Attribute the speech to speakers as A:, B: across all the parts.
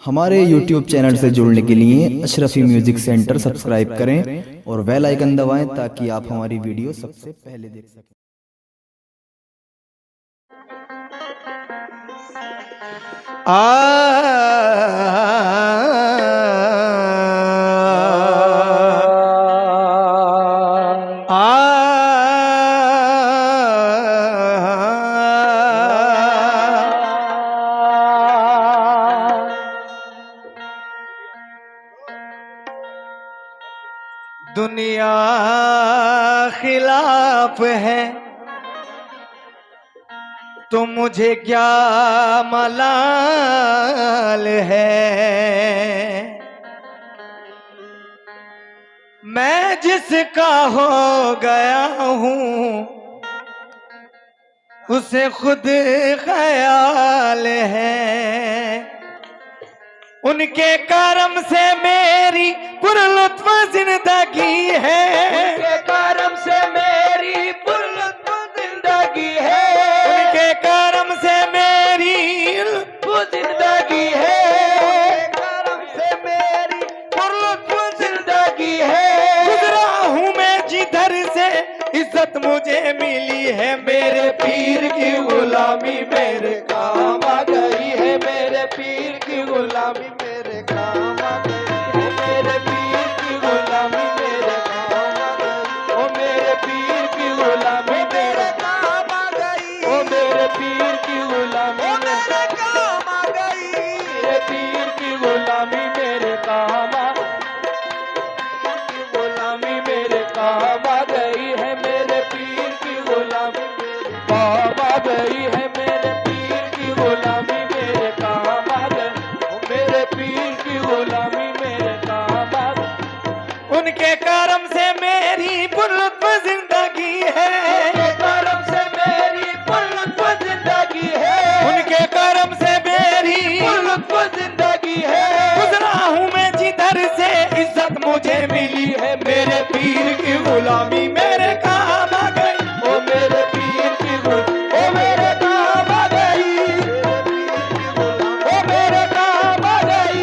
A: हमारे YouTube channel से जुड़ने के लिए अशरफी म्यूजिक सेंटर सब्सक्राइब करें और बेल आइकन दबाएं ताकि आप हमारी वीडियो सबसे पहले देख सकें।
B: दुनिया खिलाफ है तो मुझे क्या मलाल है। मैं जिसका हो गया हूँ उसे खुद ख्याल है। उनके करम से मेरी पुरलुत्फ जिंदगी है।
C: उनके करम से मेरी पुरलुत्फ जिंदगी है।
B: उनके करम से मेरी
C: जिंदगी है। करम से मेरी पुरलुत्फ जिंदगी है।
B: गुजरा हूँ मैं जिधर से इज्जत मुझे मिली है।
C: मेरे पीर की गुलामी मेरे काम आ गई है। मेरे पीर की गुलामी मेरे काम आ गई है। मेरे पीर की गुलामी मेरे काम आ गई। ओ मेरे पीर की गुलामी मेरे काम आ गई। ओ मेरे पीर की गुलामी मेरे काम आ गई। मेरे पीर की गुलामी मेरे काम आ गुलामी मेरे काम आ गई है। मेरे पीर की गुलामी मेरे काम आ गई है। मेरे पीर की गुलामी मेरे काम आ गई। मेरे पीर की गुलामी मेरे काम आ गई।
B: उनके करम से मेरी पुरलुत्फ जिंदगी है।
C: उनके करम से मेरी पुरलुत्फ जिंदगी है।
B: उनके करम से मेरी
C: पुरलुत्फ जिंदगी है।
B: गुजरा हूँ मैं जिधर से इज्जत मुझे मिली है। मेरे पीर की गुलामी मेरे काम आ गई।
C: ओ मेरे पीर की गुलामी ओ मेरे काम आ गई। ओ मेरे काम आ गई।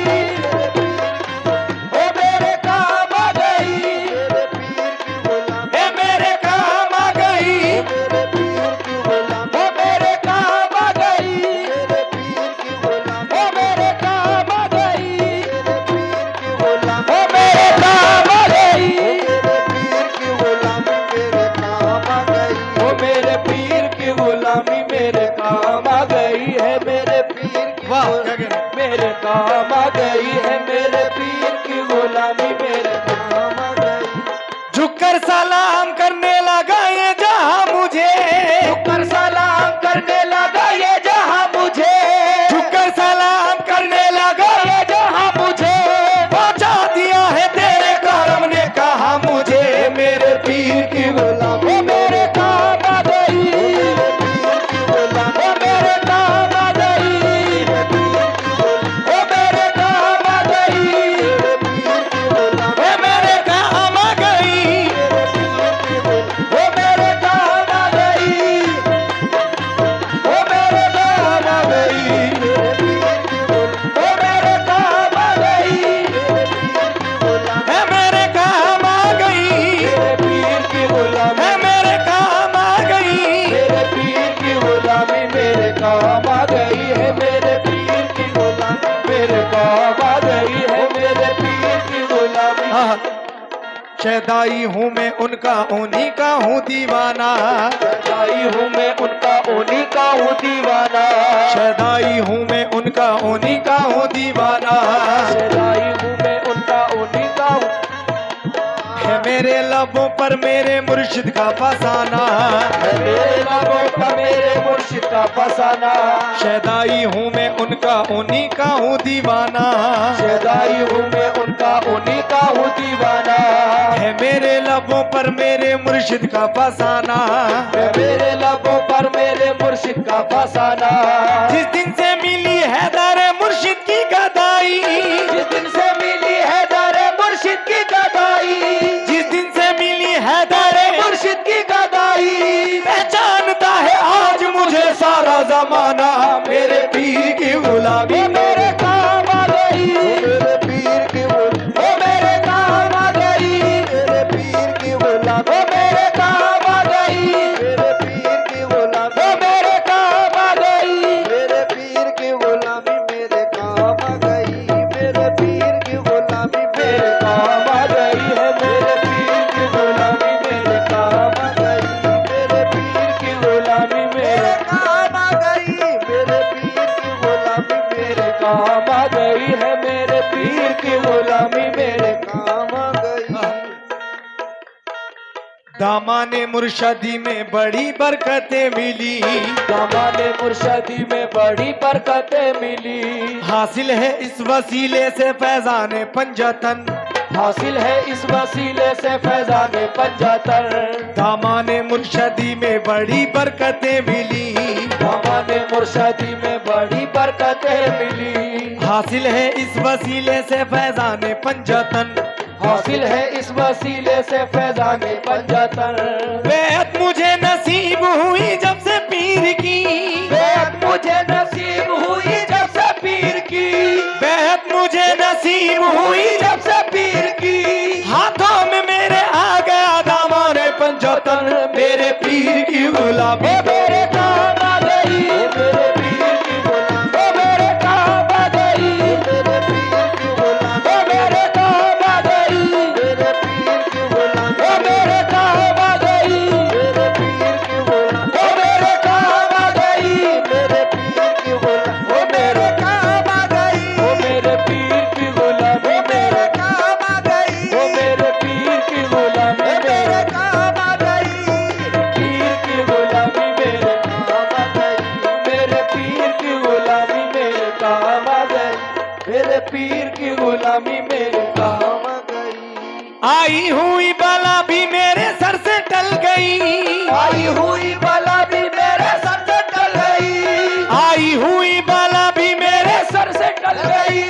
C: ओ मेरे काम आ गई। मेरे पीर की गुलामी
B: ए मेरे काम आ गई।
C: मेरे पीर की गुलामी ओ मेरे काम आ गई। मेरे पीर की गुलामी ओ मेरे काम आ गई। मेरे पीर की गुलामी ओ मेरे काम आ गई। मेरे पीर की गुलामी मेरे काम आ गई। ओ मेरे पीर की गुलामी मेरे काम आ गई है। मेरे पीर की
B: वाह, क्या कहना?
C: मेरे काम आ गई है। मेरे पीर की गुलामी मेरे काम आ गई।
B: झुककर सलाम करने लगा ये जहां मुझे।
C: झुककर सलाम करने लगा ये जहां मुझे।
B: झुककर सलाम करने लगा
C: ये जहां मुझे
B: पहुंचा दिया है तेरे करम ने कहा मुझे।
C: मेरे पीर की गुलामी मेरे काम आ गई। मेरे पीर की गुलामी मेरे काम आ गई। मेरे पीर की गुलामी ओ मेरे काम आ गई। मेरे पीर की गुलामी
B: ए मेरे काम आ गई।
C: मेरे पीर की गुलामी ओ मेरे काम आ गई। ओ मेरे काम आ गई। मेरे पीर की गुलामी ओ मेरे काम आ गई। मेरे पीर की गुलामी
B: ए मेरे काम आ गई।
C: मेरे पीर की गुलामी
B: ए मेरे काम आ गई।
C: मेरे पीर की गुलामी मेरे काम आ गई है। मेरे पीर की गुलामी मेरे काम आ गई है। मेरे पीर की गुलामी
B: हाँ, शहदाई हूँ मैं उनका उन्हीं का हूँ दीवाना।
C: सदाई हूँ मैं उनका उन्हीं का हूँ दीवाना।
B: शहदाई हूँ मैं उनका उन्हीं का हूँ दीवाना।
C: सदाई हूँ मैं उनका उन्हीं का हूँ।
B: है मेरे लबों पर मेरे मुर्शिद का फसाना।
C: मेरे लबों का मेरे मुर्शिद का फसाना।
B: शहदाई हूँ मैं उनका उन्हीं का हूँ दीवाना।
C: सदाई हूँ मैं उनका उन्हीं का हूँ दीवाना।
B: है मेरे लबों पर मेरे मुर्शिद का फसाना।
C: मेरे लबों पर मेरे मुर्शिद का फसाना।
B: जिस दिन से मिली है दर मुर्शिद की गदाई।
C: जिस दिन से मिली है दरे मुर्शिद की गदाई।
B: जिस दिन से मिली है दर
C: मुर्शिद की गदाई।
B: पहचानता है आज मुझे सारा जमाना। मेरे पीर की गुलामी
C: मेरे काम आ गई। काम आ गई है, मेरे पीर की गुलामी मेरे काम आ गई।
B: दामाने मुर्शदी में बड़ी बरकतें मिली,
C: दामाने मुर्शदी में बड़ी बरकतें मिली।
B: हासिल है इस वसीले से फैजाने पंजतन,
C: हासिल है इस वसीले से फैजाने पंजतन।
B: दामाने मुर्शदी में बड़ी बरकतें मिली,
C: दामाने मुर्शदी में बड़ी बरकतें मिली।
B: हासिल है इस वसीले से फैजाने पंजतन,
C: हासिल है इस वसीले से फैजाने पंजतन।
B: बेअत मुझे नसीब हुई जब से पीर की,
C: बेअत मुझे नसीब हुई जब से पीर की।
B: बेअत मुझे नसीब हुई
C: जब से पीर की।
B: हाथों में मेरे आ गया दामाने पंजतन, मेरे पीर की गुलामी
C: मेरे काम आ गई, मेरे पीर की गुलामी मेरे काम आ गई, मेरे पीर की गुलामी मेरे काम आ गई, मेरे पीर की गुलामी मेरे काम आ गई, मेरे पीर की गुलामी मेरे काम आ गई, मेरे पीर की गुलामी मेरे काम आ गई, मेरे पीर की गुलामी मेरे काम आ गई, मेरे पीर की गुलामी मेरे काम आ गई, पीर की गुलामी मेरे काम आ गई, मेरे पीर की गुलामी मेरे काम आ गई, मेरे पीर की गुलामी मेरे काम आ गई।
B: आई हुई बला भी मेरे सर से टल गई,
C: आई हुई बला भी मेरे सर से टल गई,
B: आई हुई बला भी मेरे
C: सर से टल गई।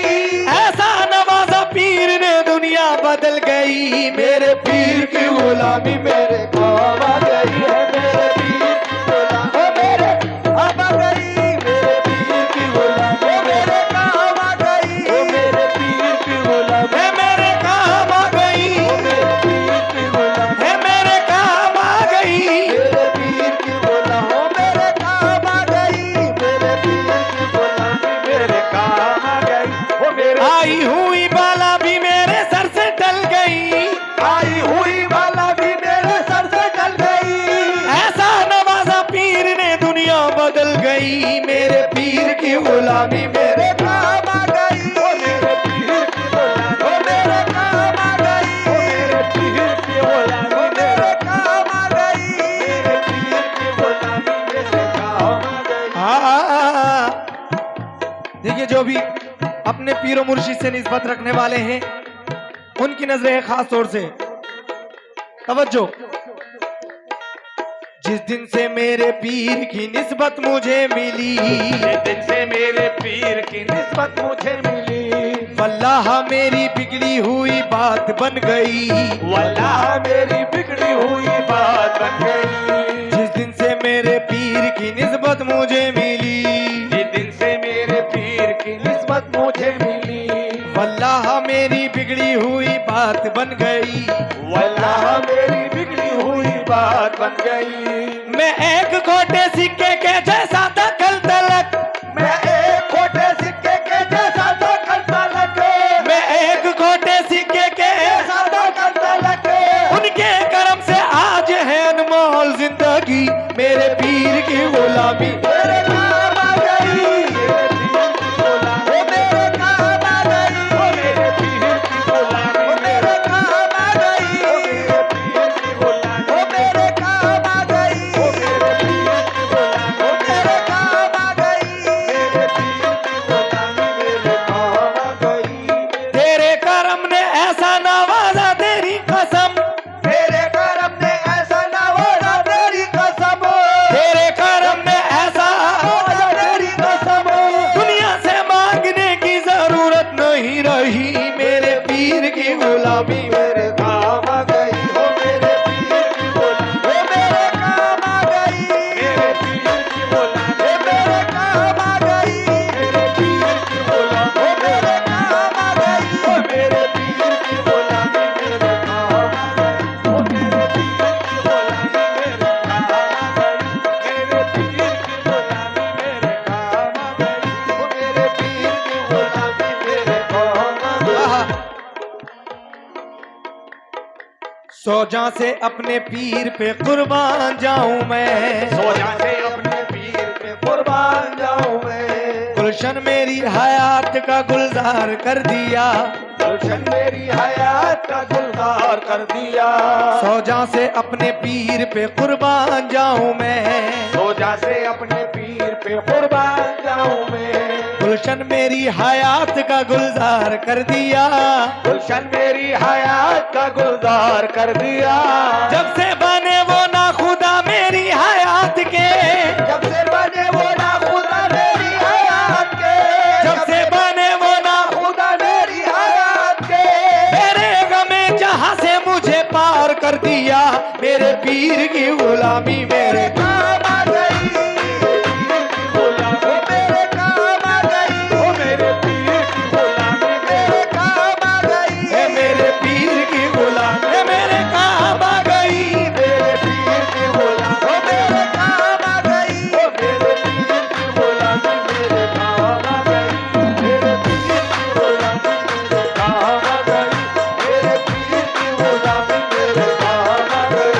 B: ऐसा नवाजा पीर ने दुनिया बदल गई, मेरे पीर की गुलामी
C: मेरे काम आ गई है, मेरे पीर की गुलामी मेरे काम आ गई, मेरे पीर की गुलामी मेरे काम आ गई, मेरे पीर की गुलामी
B: है मेरे काम आ गई,
C: मेरे पीर की गुलामी
B: है मेरे काम आ गई,
C: मेरे पीर की गुलामी मेरे काम आ गई, मेरे पीर की गुलामी मेरे काम आ गई। वो मेरे
B: आई हुई बाला भी मेरे सर से टल गई,
C: आई हुई बाला भी मेरे सर से टल गई,
B: ऐसा नवाजा पीर ने दुनिया बदल गई, मेरे पीर की गुलामी मेरे
C: मेरे काम आ गई, वो मेरे पीर की गुलामी वो मेरे काम आ गई, वो मेरे पीर की गुलामी मेरे काम आ गई, मेरे पीर की गुलामी मेरे काम आ गई।
B: हाँ, देखिए जो भी अपने पीरो मुर्शिद से निस्बत रखने वाले हैं उनकी नजरें खास तौर से तवज्जो। जिस दिन से मेरे पीर की निस्बत मुझे मिली,
C: जिस दिन से मेरे पीर की निस्बत मुझे मिली,
B: वल्लाह मेरी बिगड़ी हुई बात बन गई,
C: वल्लाह मेरी बिगड़ी हुई बात बन गई।
B: जिस दिन से मेरे पीर की निस्बत मुझे मिली,
C: जिस दिन से मेरे पीर की निस्बत मुझे मिली,
B: वल्लाह मेरी बिगड़ी हुई बात बन गई,
C: वल्लाह मेरी बिगड़ी हुई बात बन गई।
B: मैं एक खोटे सिक्के के जैसा था कल तलक,
C: मैं एक खोटे सिक्के के जैसा था कल तलक,
B: मैं एक खोटे सिक्के के
C: जैसा था कल तलक।
B: उनके करम से आज है अनमोल जिंदगी, मेरे पीर की गुलामी
C: मेरे काम आ गई, मेरे पीर की गुलामी मेरे काम आ गई, मेरे पीर की गुलामी मेरे काम आ गई, मेरे पीर की गुलामी मेरे काम आ गई, मेरे पीर की गुलामी मेरे काम आ गई, मेरे पीर की गुलामी मेरे काम आ गई।
B: तेरे करम ने ऐसा नवाजा तेरी कसम,
C: तेरे करम ने ऐसा नवाजा तेरी कसम,
B: तेरे करम ने ऐसा
C: नवाजा तेरी कसम।
B: दुनिया से मांगने की जरूरत नहीं रही, मेरे पीर की गुलामी
C: मेरे काम आ गई, हो मेरे पीर की गुलामी हो मेरे काम आ गई, मेरे पीर की गुलामी मेरे काम आ गई, मेरे पीर की गुलामी हो मेरे काम आ गई, हो मेरे पीर की गुलामी मेरे काम आ गई, हो मेरे पीर की गुलामी मेरे काम आ गई, मेरे पीर की गुलामी मेरे काम आ गई, हो मेरे पीर की गुलामी मेरे काम आ गई।
B: सोजा से अपने पीर पे कुर्बान जाऊं मैं,
C: सोजा से अपने पीर पे कुर्बान जाऊं मैं,
B: गुलशन मेरी हयात का गुलजार कर दिया,
C: गुलशन मेरी हयात का गुलजार कर दिया।
B: सौजा से अपने पीर पे कुर्बान जाऊं मैं,
C: सोजा से अपने पीर पे कुर्बान जाऊं मैं।
B: गुलशन मेरी हयात का गुलजार कर दिया,
C: गुलशन मेरी हयात का गुलजार कर दिया।
B: जब से बने वो ना खुदा मेरी हयात के,
C: जब से बने वो ना खुदा मेरी हयात के,
B: जब से बने वो ना
C: खुदा मेरी हयात के,
B: मेरे गमे जहां से मुझे पार कर दिया, मेरे पीर की गुलामी मेरे
C: काम आ गई, गुलामी मेरे काम आ गई, ओ मेरे पीर की गुलामी मेरे काम आ गई,
B: है मेरे पीर की गुलामी है मेरे काम आ गई,
C: मेरे पीर की गुलामी ओ मेरे काम आ गई, ओ मेरे पीर की गुलामी मेरे काम आ गई, मेरे पीर की गुलामी मेरे काम आ गई, मेरे पीर की गुलामी मेरे काम आ गई,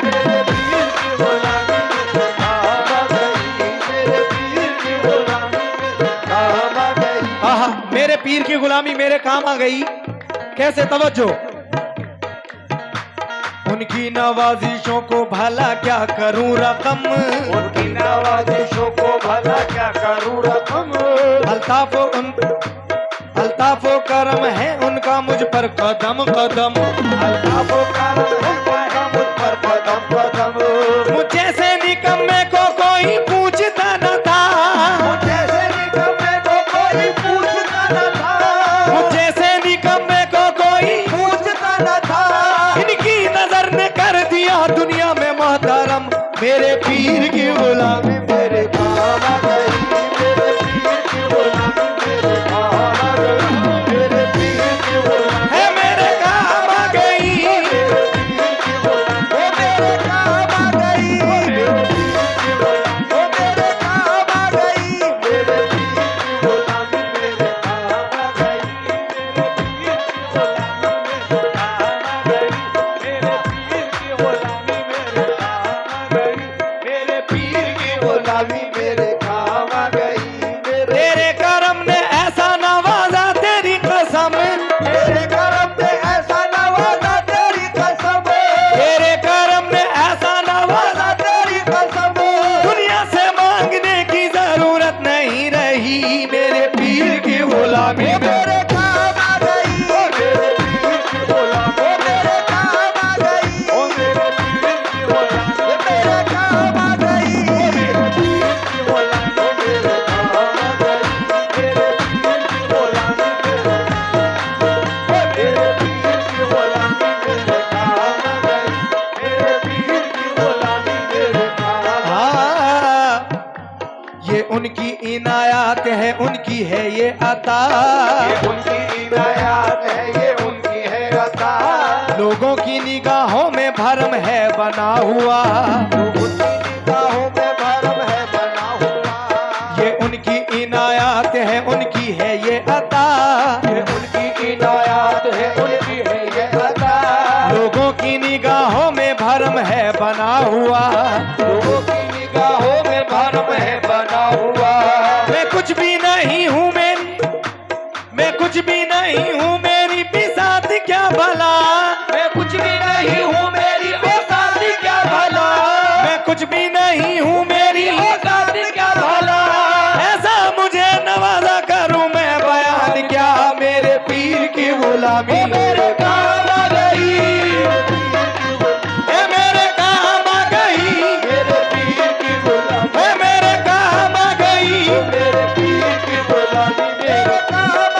C: मेरे पीर की गुलामी मेरे काम आ गई, मेरे पीर की गुलामी मेरे काम आ गई।
B: आहा मेरे पीर की गुलामी मेरे काम आ गई। कैसे? तवज्जो। उनकी नवाजिशों को भला क्या करूं रकम,
C: उनकी नवाजिशों को भला क्या करूं रकम,
B: अल्ताफो करम है उनका मुझ पर कदम कदम,
C: अल्ताफो करम है उनका मुझ पर कदम कदम,
B: मुझे से निकम्मे को कोई पूछता न था,
C: मुझे से निकम्मे को कोई पूछता न था,
B: मुझे से निकम्मे को कोई
C: पूछता न था।
B: इनकी नजर ने कर दिया दुनिया में मोहतरम, मेरे पीर की गुलामी
C: मेरे काम आ गई, मेरे पीर की गुलामी मेरे काम आ गई, मेरे पीर की गुलामी
B: है मेरे काम आ गई,
C: मेरे पीर की गुलामी ओ मेरे काम आ गई, मेरे पीर की गुलामी ओ मेरे काम आ गई, मेरे पीर की गुलामी मेरे काम आ गई, मेरे पीर की गुलामी मेरे काम आ गई, मेरे पीर की गुलामी मेरे काम आ गई, मेरे पीर की गुलामी मेरे काम आ गई, मेरे
B: तेरे करम ने ऐसा नवाजा तेरी कसम,
C: तेरे करम ने ऐसा नवाजा तेरी कसम,
B: तेरे करम ने ऐसा नवाजा,
C: तेरी कसम,
B: दुनिया से मांगने की जरूरत नहीं रही, मेरे पीर की गुलामी
C: मेरे काम आ गई, ओ मेरे पीर की गुलामी मेरे काम आ गई, ओ मेरे पीर की गुलामी मेरे काम आ गई, ओ मेरे पीर की गुलामी मेरे काम आ गई, मेरे पीर की गुलामी मेरे ओ मेरे पीर की गुलामी मेरे काम आ गई, मेरे पीर की गुलामी मेरे काम आ
B: हाँ, ये उनकी इनायत है उनकी है ये अता,
C: ये उनकी इनायत है, ये उनकी है अता,
B: लोगों की निगाहों में भरम है बना हुआ,
C: उनकी निगाहों में भरम है बना हुआ,
B: ये उनकी इनायत है उनकी है ये अता,
C: ये उनकी इनायत है, उनकी है ये अता,
B: लोगों की निगाहों में भरम है बना हुआ,
C: लोगों की निगाहों में भरम है बना हुआ।
B: मैं कुछ भी नहीं हूँ मैं कुछ भी नहीं हूँ मेरी बिसात क्या भला,
C: मैं कुछ भी नहीं हूँ मेरी औकात क्या भला,
B: मैं कुछ भी नहीं हूँ मेरी
C: औकात क्या भला,
B: ऐसा मुझे नवाजा करूँ मैं बयान क्या, मेरे पीर की गुलामी
C: मेरे काम आ गई,
B: है मेरे काम आ गई,
C: मेरे पीर की गुलामी
B: है मेरे काम आ गई,
C: मेरे पीर की गुलामी मेरे काम